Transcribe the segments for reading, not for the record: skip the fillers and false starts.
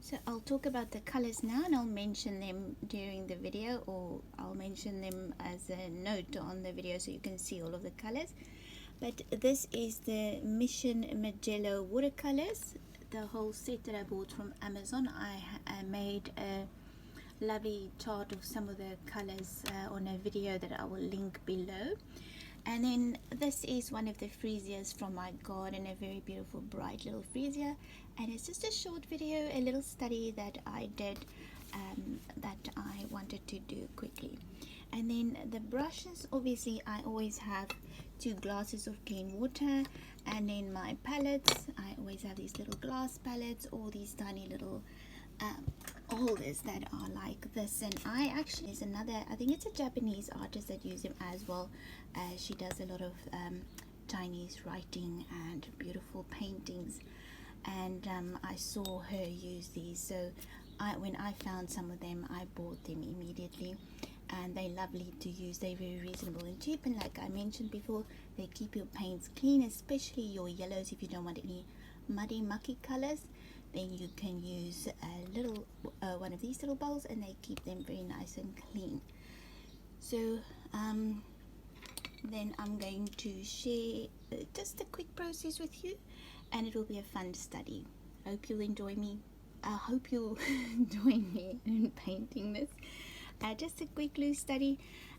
So I'll talk about the colors now, and I'll mention them during the video, or I'll mention them as a note on the video so you can see all of the colors. But this is the Mission Magello watercolors, the whole set that I bought from Amazon. I made a lovely chart of some of the colors on a video that I will link below. And then this is one of the freesias from my garden, a very beautiful bright little freesia, and it's just a short video, a little study that I did that I wanted to do quickly. And then the brushes, obviously I always have 2 glasses of clean water, and then my palettes, I always have these little glass palettes or these tiny little holders that are like this. And I actually, is another, I think it's a Japanese artist that uses them as well. She does a lot of Chinese writing and beautiful paintings, and I saw her use these, so when I found some of them, I bought them immediately. And they're lovely to use, they're very reasonable and cheap, and like I mentioned before, they keep your paints clean, especially your yellows. If you don't want any muddy mucky colors, then you can use a little one of these little bowls, and they keep them very nice and clean. So then I'm going to share just a quick process with you, and it will be a fun study. Hope you'll enjoy me. I hope you'll join me in painting this. Just a quick loose study.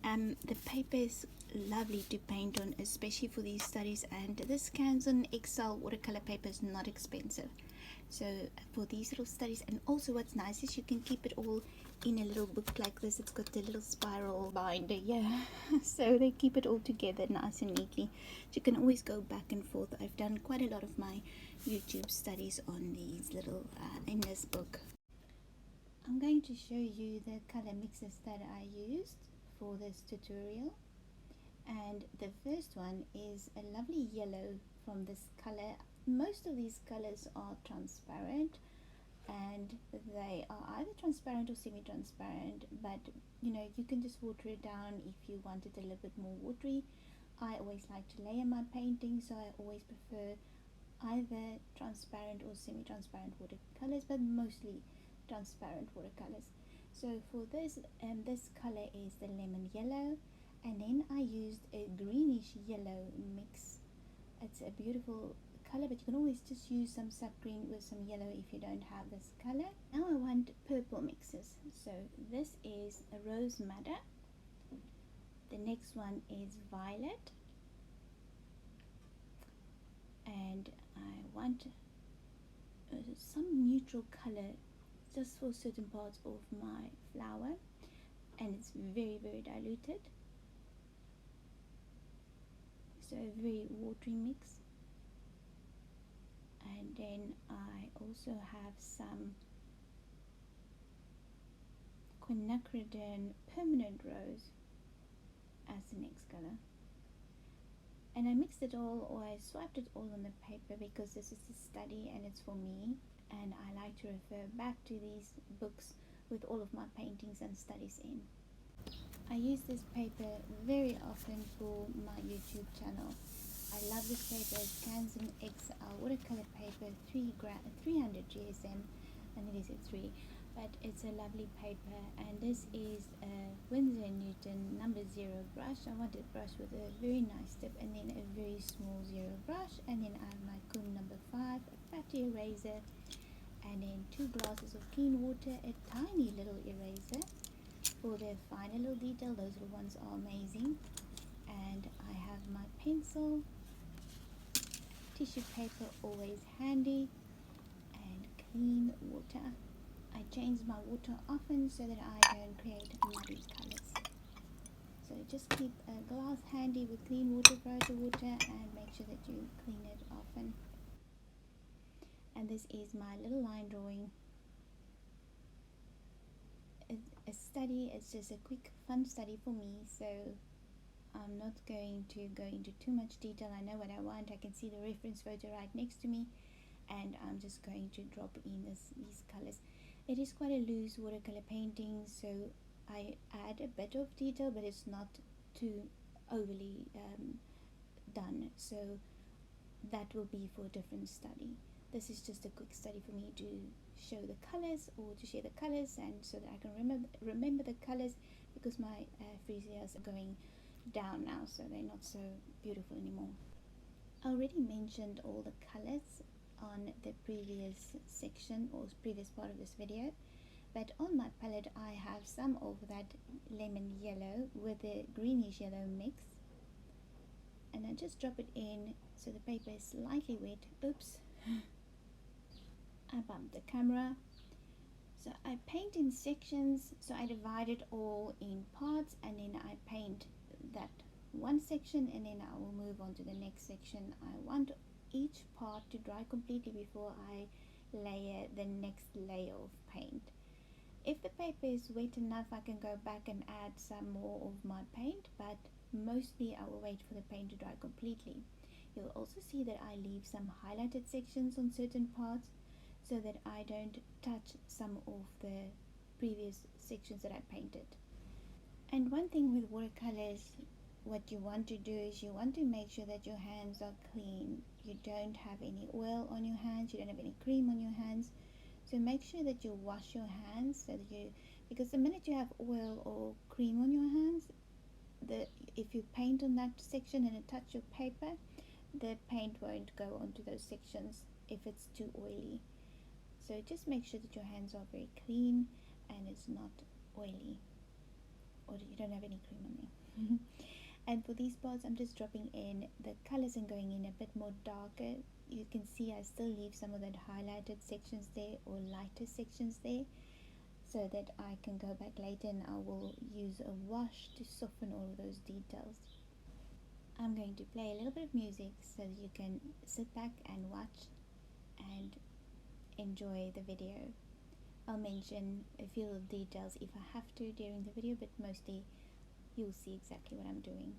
The paper is lovely to paint on, especially for these studies, and this Canson XL watercolor paper is not expensive. So for these little studies, and also what's nice is you can keep it all in a little book like this. It's got the little spiral binder, yeah, so they keep it all together nice and neatly. You can always go back and forth. I've done quite a lot of my YouTube studies on these little in this book. I'm going to show you the color mixes that I used for this tutorial, and the first one is a lovely yellow from this color. Most of these colors are transparent, and they are either transparent or semi-transparent, but you know, you can just water it down if you want it a little bit more watery. I always like to layer my painting, so I always prefer either transparent or semi-transparent watercolors, but mostly transparent watercolors. So for this, this color is the lemon yellow, and then I used a greenish yellow mix. It's a beautiful color, but you can always just use some sap green with some yellow if you don't have this color. Now I want purple mixes. So this is a rose madder. The next one is violet, and I want some neutral color just for certain parts of my flower, and it's very diluted, so a very watery mix. And then I also have some quinacridone permanent rose as the next color, and I mixed it all, or I swiped it all on the paper, because this is a study and it's for me, and I like to refer back to these books with all of my paintings and studies in. I use this paper very often for my YouTube channel. I love this paper. It's Canson XL watercolor paper, 300 GSM, and it is a 3, but it's a lovely paper. And this is a Winsor & Newton number 0 brush. I want a brush with a very nice tip, and then a very small 0 brush, and then I have my Kum number 5, a fatty eraser, and then 2 glasses of clean water, a tiny little eraser for the finer little detail. Those little ones are amazing. And I have my pencil, tissue paper always handy, and clean water. I change my water often so that I don't create muddy colors. So just keep a glass handy with clean water, filter water, and make sure that you clean it often. And this is my little line drawing. A study, it's just a quick fun study for me, so I'm not going to go into too much detail. I know what I want. I can see the reference photo right next to me, and I'm just going to drop in these colors. It is quite a loose watercolor painting, so I add a bit of detail, but it's not too overly done, so that will be for a different study. This is just a quick study for me to show the colors or to share the colors, and so that I can remember the colors, because my freesias are going down now, so they're not so beautiful anymore. I already mentioned all the colors on the previous section or previous part of this video, but on my palette I have some of that lemon yellow with the greenish yellow mix, and I just drop it in so the paper is slightly wet. Oops, I bumped the camera. So I paint in sections, so I divide it all in parts, and then I paint that one section, and then I will move on to the next section. I want each part to dry completely before I layer the next layer of paint. If the paper is wet enough, I can go back and add some more of my paint, but mostly I will wait for the paint to dry completely. You'll also see that I leave some highlighted sections on certain parts, so that I don't touch some of the previous sections that I painted. And one thing with watercolors, what you want to do is you want to make sure that your hands are clean. You don't have any oil on your hands, you don't have any cream on your hands. So make sure that you wash your hands, so that because the minute you have oil or cream on your hands, if you paint on that section and it touches your paper, the paint won't go onto those sections if it's too oily. So just make sure that your hands are very clean and it's not oily, or you don't have any cream on there. And for these parts, I'm just dropping in the colors and going in a bit more darker. You can see I still leave some of that highlighted sections there or lighter sections there, so that I can go back later and I will use a wash to soften all of those details. I'm going to play a little bit of music so that you can sit back and watch and enjoy the video. I'll mention a few little details if I have to during the video, but mostly you'll see exactly what I'm doing.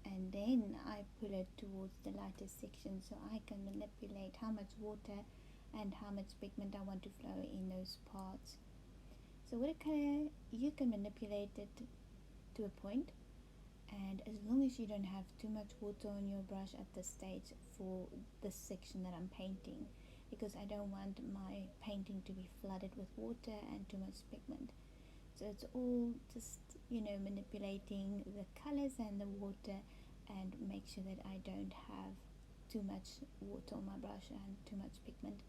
and then I pull it towards the lighter section so I can manipulate how much water and how much pigment I want to flow in those parts. So watercolor, you can manipulate it to a point, and as long as you don't have too much water on your brush at this stage for this section that I'm painting, because I don't want my painting to be flooded with water and too much pigment. So it's all just, manipulating the colors and the water, and make sure that I don't have too much water on my brush and too much pigment.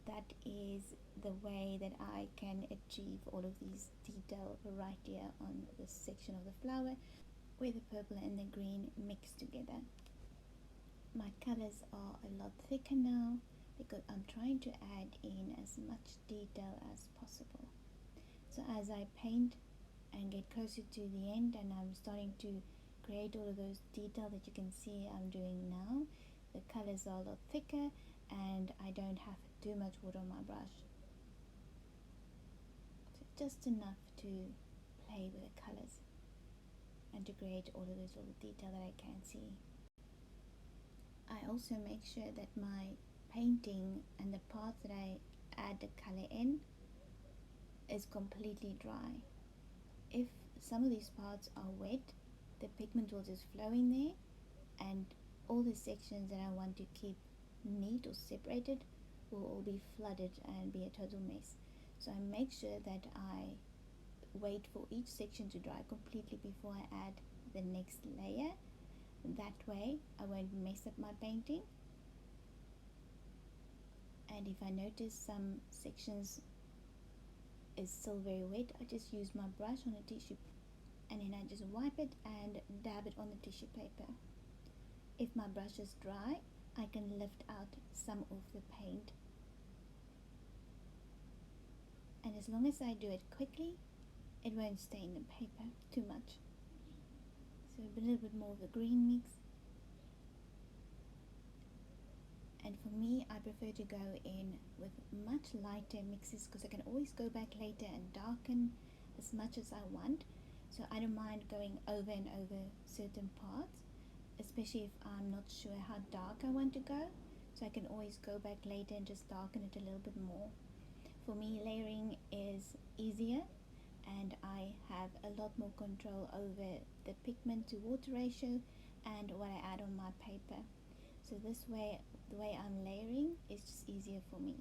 That is the way that I can achieve all of these detail right here on this section of the flower where the purple and the green mix together. My colors are a lot thicker now because I'm trying to add in as much detail as possible. So as I paint and get closer to the end and I'm starting to create all of those details that you can see I'm doing now, the colors are a lot thicker and I don't have too much water on my brush. So just enough to play with the colors and to create all of those little details that I can see. I also make sure that my painting and the parts that I add the color in is completely dry. If some of these parts are wet, the pigment will just flow in there, and all the sections that I want to keep neat or separated will all be flooded and be a total mess. So I make sure that I wait for each section to dry completely before I add the next layer. That way I won't mess up my painting. And if I notice some sections is still very wet, I just use my brush on a tissue and then I just wipe it and dab it on the tissue paper. If my brush is dry, I can lift out some of the paint, and as long as I do it quickly, it won't stain the paper too much. So a little bit more of the green mix, and for me I prefer to go in with much lighter mixes because I can always go back later and darken as much as I want. So I don't mind going over and over certain parts, especially if I'm not sure how dark I want to go, so I can always go back later and just darken it a little bit more. For me, layering is easier and I have a lot more control over the pigment to water ratio and what I add on my paper. So this way, the way I'm layering is just easier for me.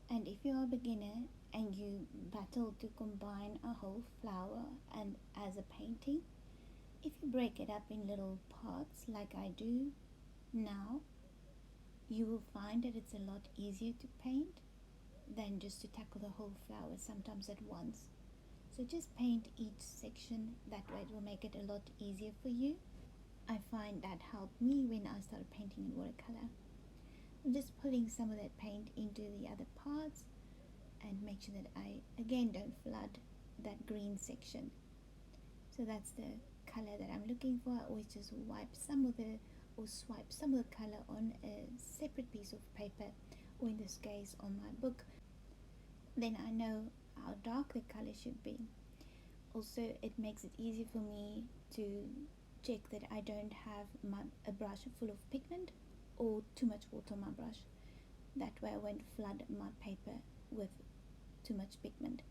And if you're a beginner and you battle to combine a whole flower and as a painting, if you break it up in little parts like I do now, you will find that it's a lot easier to paint than just to tackle the whole flower sometimes at once. So just paint each section, that way it will make it a lot easier for you. I find that helped me when I started painting in watercolor. I'm just putting some of that paint into the other parts and make sure that I again don't flood that green section. So that's the color that I'm looking for. I always just wipe some of the or swipe some of the color on a separate piece of paper, or in this case on my book. Then I know how dark the color should be. Also, it makes it easy for me to check that I don't have a brush full of pigment or too much water on my brush. That way I won't flood my paper with too much pigment.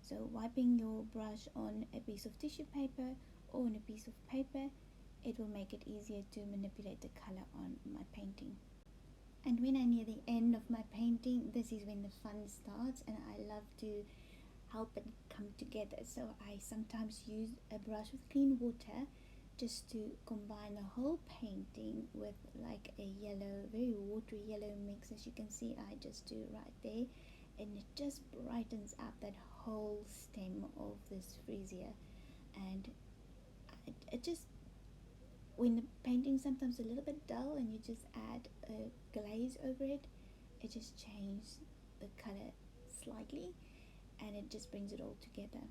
So wiping your brush on a piece of tissue paper or on a piece of paper, it will make it easier to manipulate the color on my painting. And when I'm near the end of my painting, this is when the fun starts, and I love to help it come together. So I sometimes use a brush with clean water just to combine the whole painting with like a yellow, very watery yellow mix, as you can see I just do right there, and it just brightens up that whole stem of this freesia. And it just, when the painting's sometimes a little bit dull and you just add a glaze over it, it just changes the color slightly and it just brings it all together.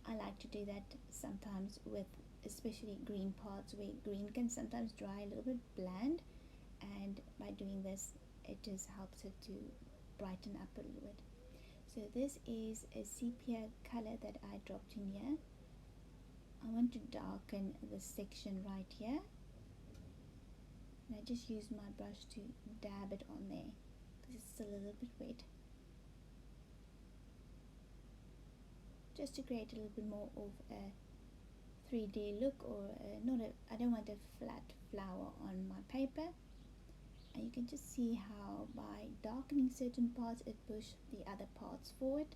I like to do that sometimes with especially green parts, where green can sometimes dry a little bit bland, and by doing this it just helps it to brighten up a little bit. So this is a sepia color that I dropped in here. I want to darken this section right here and I just use my brush to dab it on there because it's still a little bit wet, just to create a little bit more of a 3D look, or I don't want a flat flower on my paper. And you can just see how by darkening certain parts it pushes the other parts forward,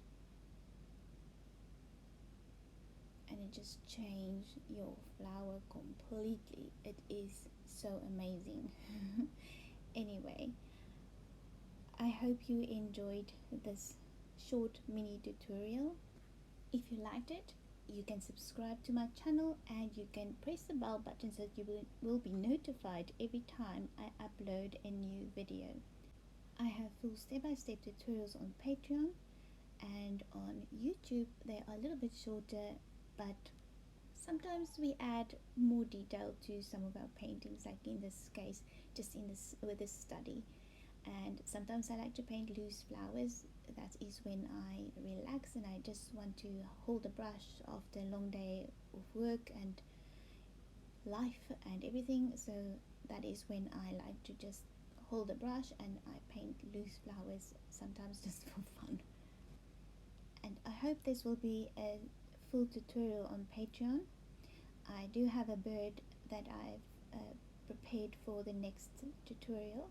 and it just changes your flower completely. It is so amazing. Anyway, I hope you enjoyed this short mini tutorial. If you liked it, you can subscribe to my channel, and you can press the bell button so that you will be notified every time I upload a new video. I have full step-by-step tutorials on Patreon, and on YouTube they are a little bit shorter, but sometimes we add more detail to some of our paintings, like in this case, just in this with this study. And sometimes I like to paint loose flowers. That is when I relax and I just want to hold a brush after a long day of work and life and everything. So that is when I like to just hold a brush and I paint loose flowers, sometimes just for fun. And I hope this will be a full tutorial on Patreon. I do have a bird that I've prepared for the next tutorial,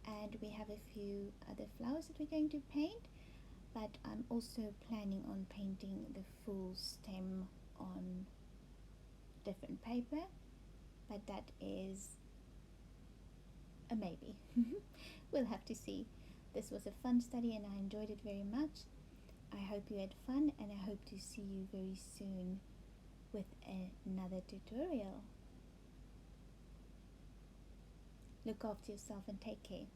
and we have a few other flowers that we're going to paint, but I'm also planning on painting the full stem on different paper, but that is a maybe. We'll have to see. This was a fun study and I enjoyed it very much. I hope you had fun, and I hope to see you very soon with another tutorial. Look after yourself and take care.